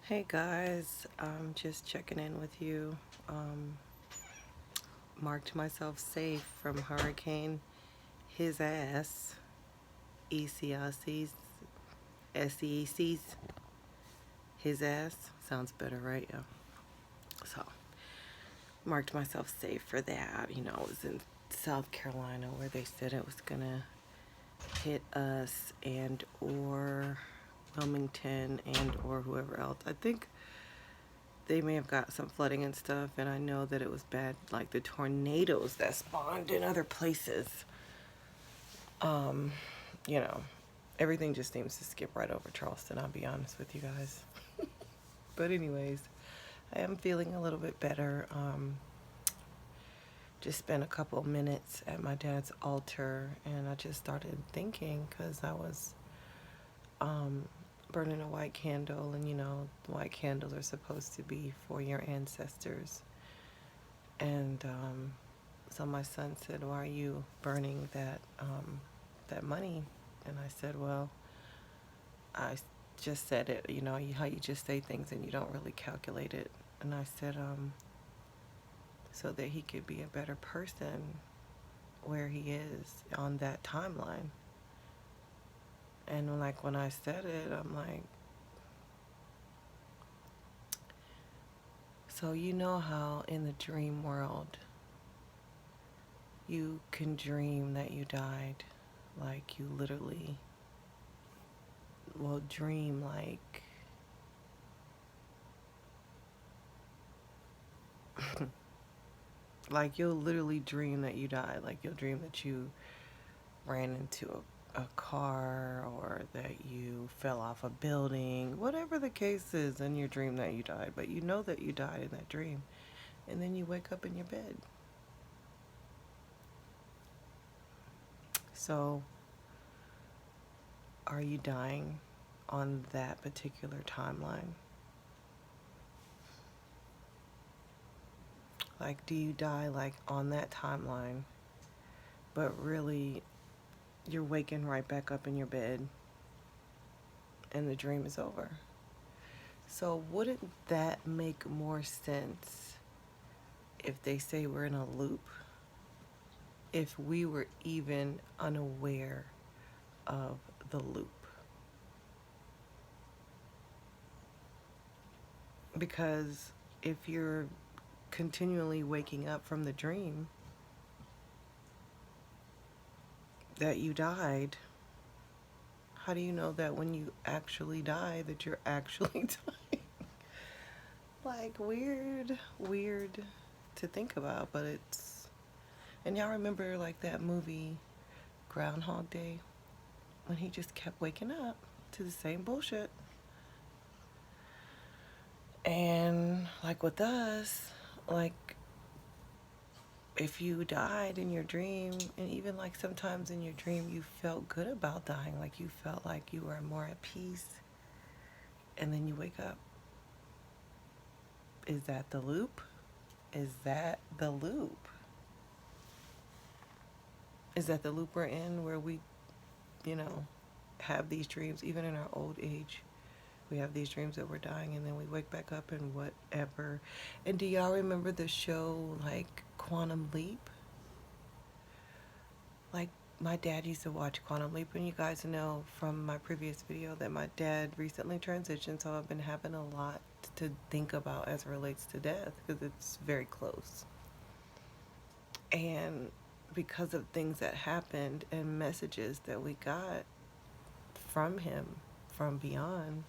Hey guys, I'm just checking in with you. Um, Marked myself safe from Hurricane His Ass, ECIC's, SEC's, His Ass. Sounds better, right? Yeah. So, marked myself safe for that. I was in South Carolina where they said it was gonna hit us and or Wilmington and or whoever else. I think they may have got some flooding and stuff, and I know that it was bad, like the tornadoes that spawned in other places. Um, you know, Everything just seems to skip right over Charleston, I'll be honest with you guys. But anyways, I am feeling a little bit better. Just spent a couple of minutes at my dad's altar, and I just started thinking because I was um, burning a white candle, and the white candles are supposed to be for your ancestors. And so my son said, "Why are you burning that money?" And I said, "Well, I just said it. How you just say things and you don't really calculate it." And I said, so that he could be a better person where he is on that timeline. And like when I said it, I'm like, so you know how in the dream world you can dream that you died, like you literally will dream like you'll literally dream that you died. Like you'll dream that you ran into a car or that you fell off a building, whatever the case is in your dream that you died. But you know that you died in that dream. And then you wake up in your bed. So are you dying on that particular timeline? Like, do you die like on that timeline, but really you're waking right back up in your bed and the dream is over? So wouldn't that make more sense if they say we're in a loop? If we were even unaware of the loop? Because if you're continually waking up from the dream that you died, how do you know that when you actually die that you're actually dying? Like weird to think about, but it's. And y'all remember like that movie Groundhog Day, when he just kept waking up to the same bullshit? And like with us, like if you died in your dream, and even like sometimes in your dream you felt good about dying, like you felt like you were more at peace, and then you wake up, is that the loop? Is that the loop? Is that the loop we're in, where we, you know, have these dreams even in our old age? We have these dreams that we're dying, and then we wake back up and whatever. And do y'all remember the show like Quantum Leap? Like, my dad used to watch Quantum Leap, and you guys know from my previous video that my dad recently transitioned, so I've been having a lot to think about as it relates to death because it's very close. And because of things that happened and messages that we got from him from beyond,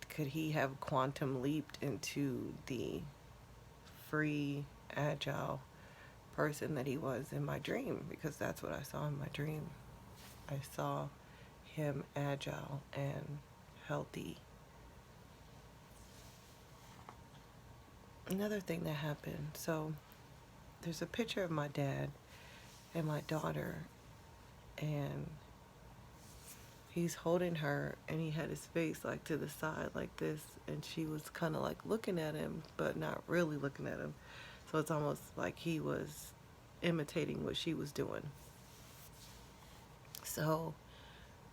could he have quantum leaped into the free, agile person that he was in my dream? Because that's what I saw in my dream. I saw him agile and healthy. Another thing that happened, so there's a picture of my dad and my daughter, and he's holding her, and he had his face like to the side like this, and she was kind of like looking at him but not really looking at him, so it's almost like he was imitating what she was doing. So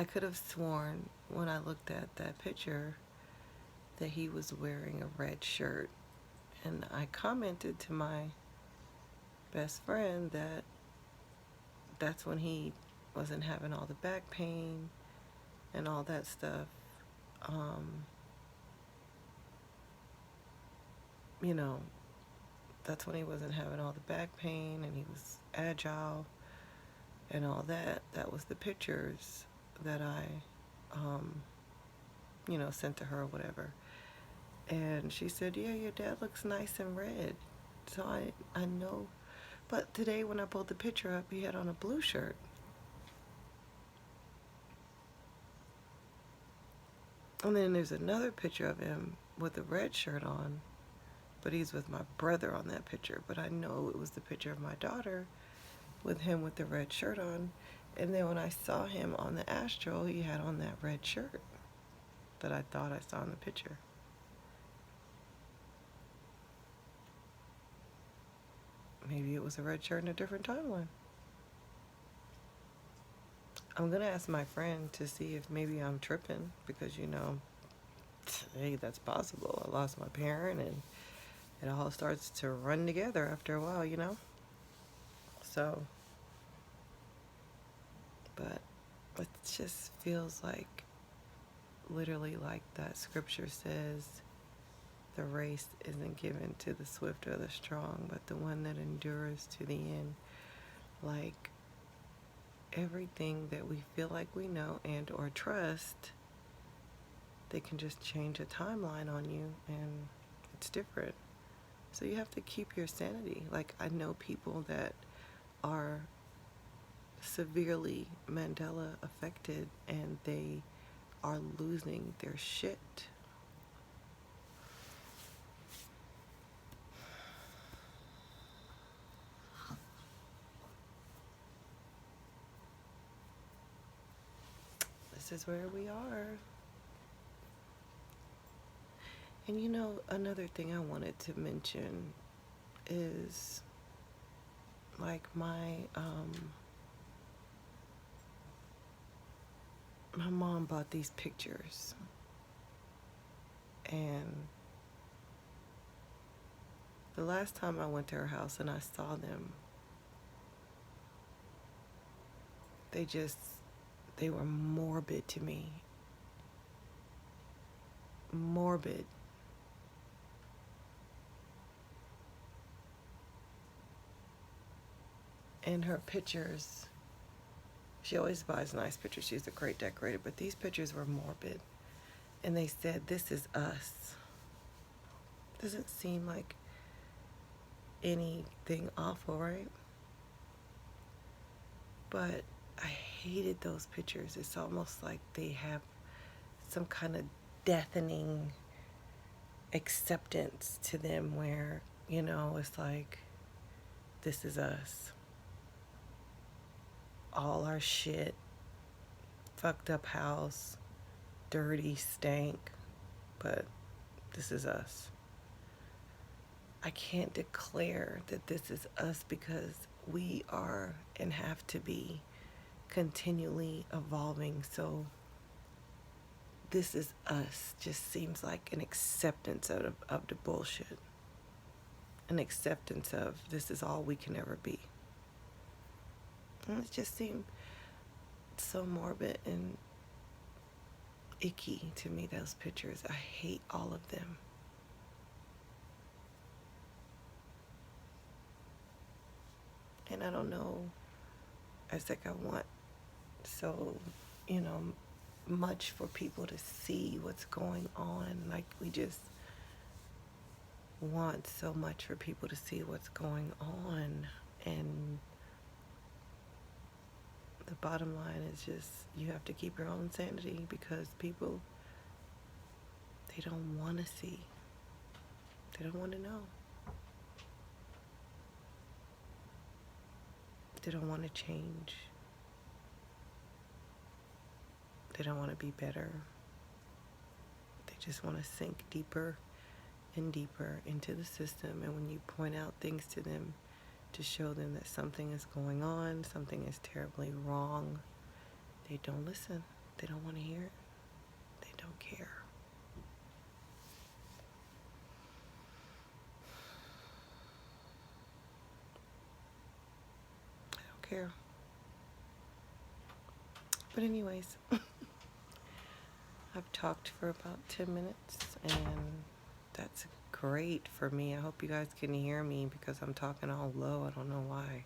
I could have sworn when I looked at that picture that he was wearing a red shirt. And I commented to my best friend that that's when he wasn't having all the back pain and all that stuff. Um, you know, that's when he wasn't having all the back pain and he was agile and all that. That was the pictures that I, sent to her or whatever. And she said, yeah, your dad looks nice and red. So I know. But today when I pulled the picture up, he had on a blue shirt. And then there's another picture of him with a red shirt on, but he's with my brother on that picture. But I know it was the picture of my daughter with him with the red shirt on. And then when I saw him on the astral, he had on that red shirt that I thought I saw in the picture. Maybe it was a red shirt in a different timeline. I'm going to ask my friend to see if maybe I'm tripping because, hey, that's possible. I lost my parent and it all starts to run together after a while. So, but it just feels like, literally like that scripture says, the race isn't given to the swift or the strong, but the one that endures to the end. Like, everything that we feel like we know and or trust, they can just change a timeline on you and it's different. So you have to keep your sanity. Like, I know people that are severely Mandela affected and they are losing their shit. This is where we are. And another thing I wanted to mention is like my mom bought these pictures, and the last time I went to her house and I saw them, they were morbid to me. Morbid. And her pictures, she always buys nice pictures. She's a great decorator, but these pictures were morbid. And they said, this is us. Doesn't seem like anything awful, right? But I hated those pictures. It's almost like they have some kind of deafening acceptance to them where, it's like, this is us. All our shit, fucked up house, dirty, stank, but this is us. I can't declare that this is us because we are and have to be continually evolving. So this is us just seems like an acceptance of the bullshit. An acceptance of this is all we can ever be. And it just seemed so morbid and icky to me, those pictures. I hate all of them. And I don't know, it's like I want so, much for people to see what's going on. Like, we just want so much for people to see what's going on. And the bottom line is just, you have to keep your own sanity because people, they don't want to see. They don't want to know. They don't want to change. They don't want to be better. They just want to sink deeper and deeper into the system. And when you point out things to them to show them that something is going on, something is terribly wrong, they don't listen. They don't want to hear it. They don't care. I don't care. But anyways, I've talked for about 10 minutes, and that's great for me. I hope you guys can hear me because I'm talking all low. I don't know why.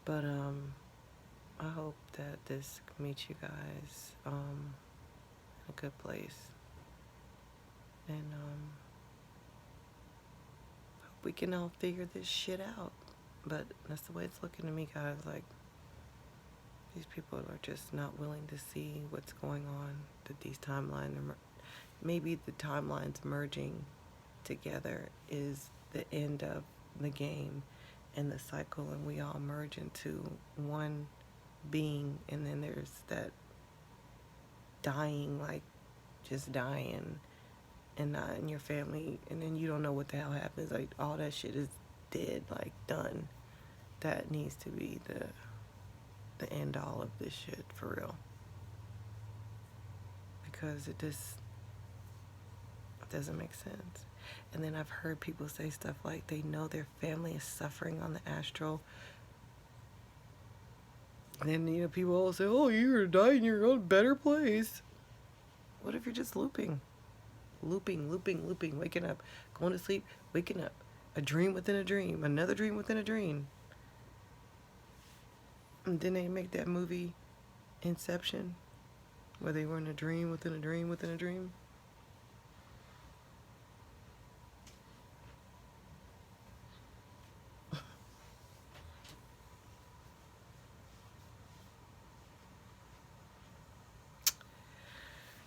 But I hope that this can meet you guys in a good place. And hope we can all figure this shit out. But that's the way it's looking to me, guys. Like, these people are just not willing to see what's going on, that these timelines are, maybe the timelines merging together is the end of the game and the cycle, and we all merge into one being, and then there's that dying, like just dying, and not in your family, and then you don't know what the hell happens. Like, all that shit is dead, like done. That needs to be the end all of this shit, for real. Because it doesn't make sense. And then I've heard people say stuff like they know their family is suffering on the astral. And then, you know, people all say, oh, you're gonna die in your own better place. What if you're just looping? Looping, waking up, going to sleep, waking up. A dream within a dream, another dream within a dream. And then they make that movie Inception, where they were in a dream within a dream within a dream.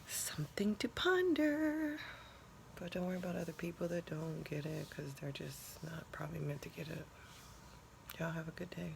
Something to ponder. But don't worry about other people that don't get it, because they're just not probably meant to get it. Y'all have a good day.